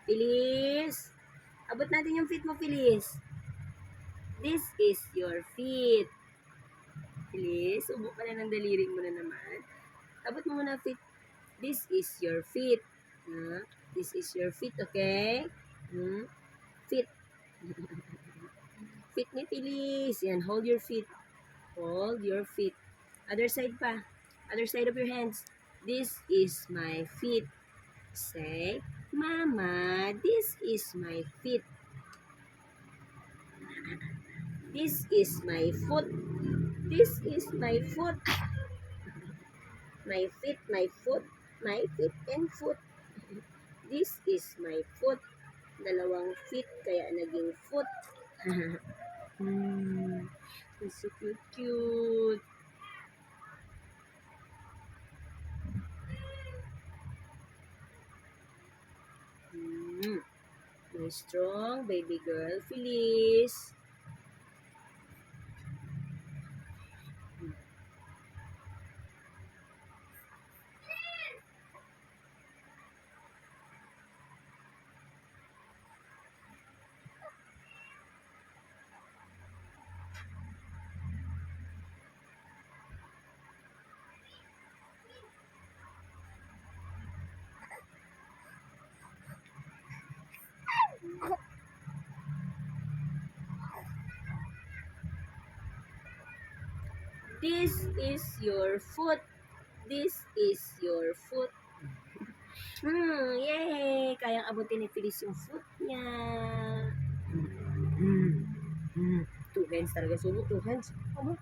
Feliz. Abot natin yung feet mo, Feliz. This is your feet. Feliz, subo ka na ng daliri mo na naman. Abot mo muna feet. This is your feet. This is your feet, okay? Feet. Feet ni Feliz. Yan, hold your feet. Hold your feet. Other side pa. Other side of your hands. This is my feet. Say, Mama, this is my feet. This is my foot. This is my foot. My feet, my foot. My feet and foot. This is my foot. Dalawang feet, kaya naging foot. It's so cute, cute. My strong baby girl, Feliz. This is your foot. This is your foot. Yay! Kayang abutin ni Feliz yung foot niya. Two hands talaga. Sumo, two hands. Omo.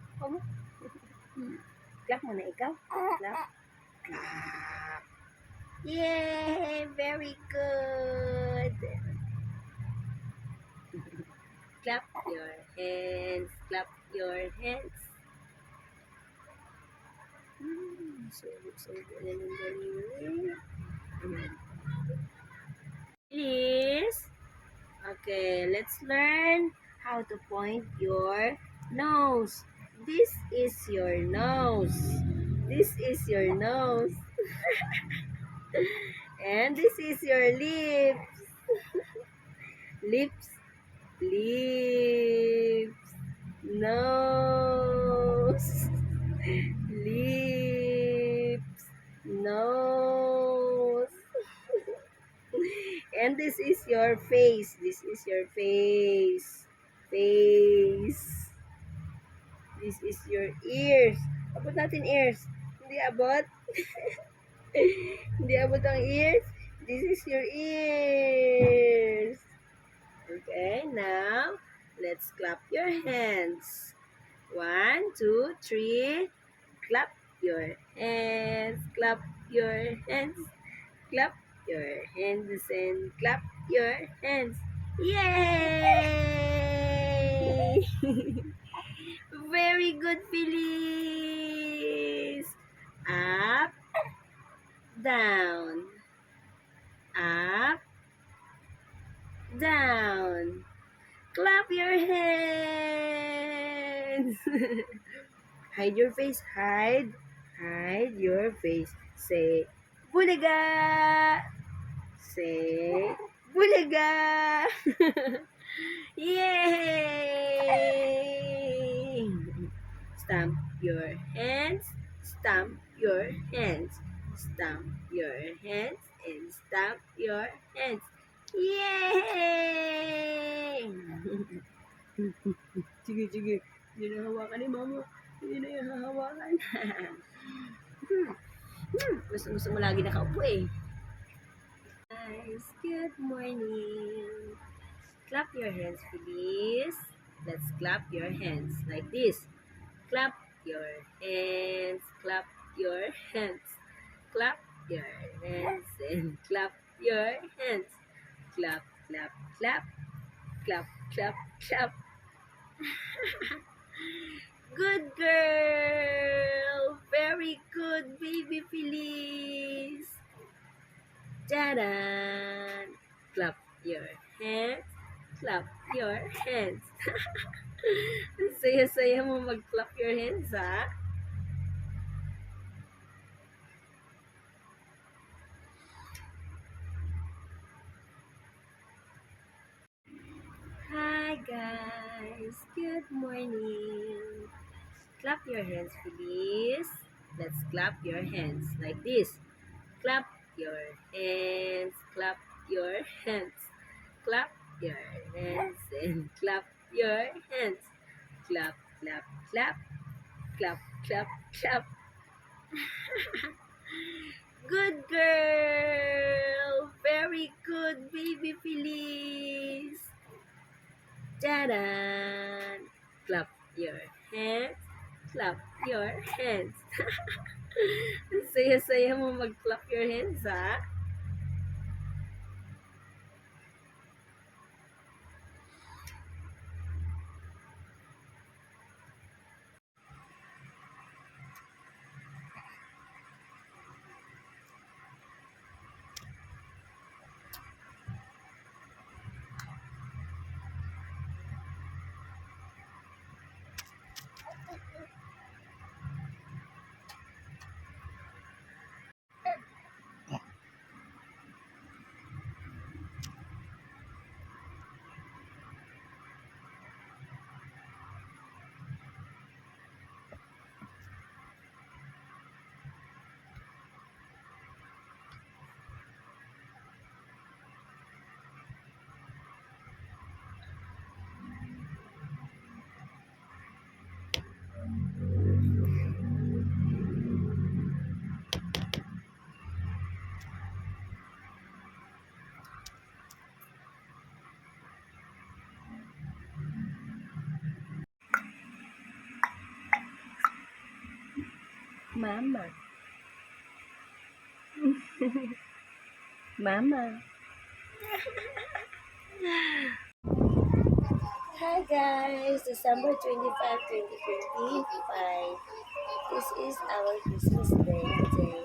Clap mo na ikaw. Clap. Clap. Yay! Very good. Clap your hands. Clap your hands. So good. Please. Okay, let's learn how to point your nose. This is your nose. This is your nose. And this is your lips. Lips. Lips. Nose. Lips. Nose. And this is your face. This is your face. Face. This is your ears. Abot natin ears. Hindi abot. Hindi abot ang ears. This is your ears. Okay, now let's clap your hands. 1, 2, 3. Clap your hands. Clap your hands. Clap your hands and clap your hands. Yay! Very good, Feliz. Up, down. Up, down. Clap your hands. Hide your face. Hide your face. Say, Bulaga. Say, Bulaga. Yay! Stamp your hands. Stamp your hands. Stamp your hands and stamp your hands. Yay! Sige. Hindi na hawakan ni mama. Hindi na yung hahawakan. Gusto mo lagi nakaupo eh. Guys, good morning. Clap your hands, please. Let's clap your hands like this. Clap your hands. Clap your hands. Clap your hands and clap your hands. Clap, clap, clap. Clap, clap, clap. Good girl. Very good, baby Feliz. Tadan! Clap your hands. Clap your hands. Saya-saya mo mag-clap your hands, ha? guys, good morning. Clap your hands, please. Let's clap your hands like this. Clap your hands, clap your hands, clap your hands, and clap your hands. Clap, clap, clap, clap, clap, clap. Good girl! Very good, baby Feliz! Tadaan! Clap your hands. Clap your hands. Ang saya-saya mo mag-clap your hands, ha? Mama. Mama. Hi guys, December 25, 2025. This is our Christmas day today.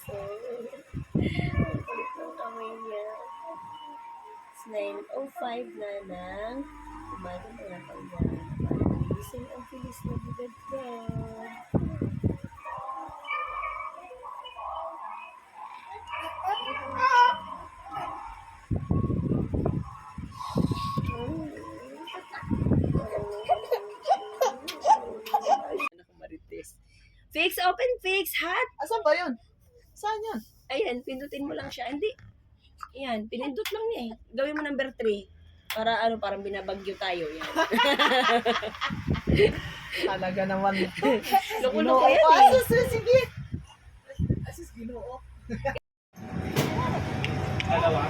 So, ang kulit ng kamay niya. It's 9:05 na ng umaga mga kanya. Para gising ang Feliz na bugad ko. Fix, open, fix, hat. Asan ba yun? Saan yun? Ayan, pindutin mo lang siya. Hindi. Ayan, pinindot lang niya eh. Gawin mo number 3. Para ano, parang binabagyo tayo. Yan. Talaga naman. Loko-loko yan eh. Asus, sige. Asus, ginoo. Dalawa?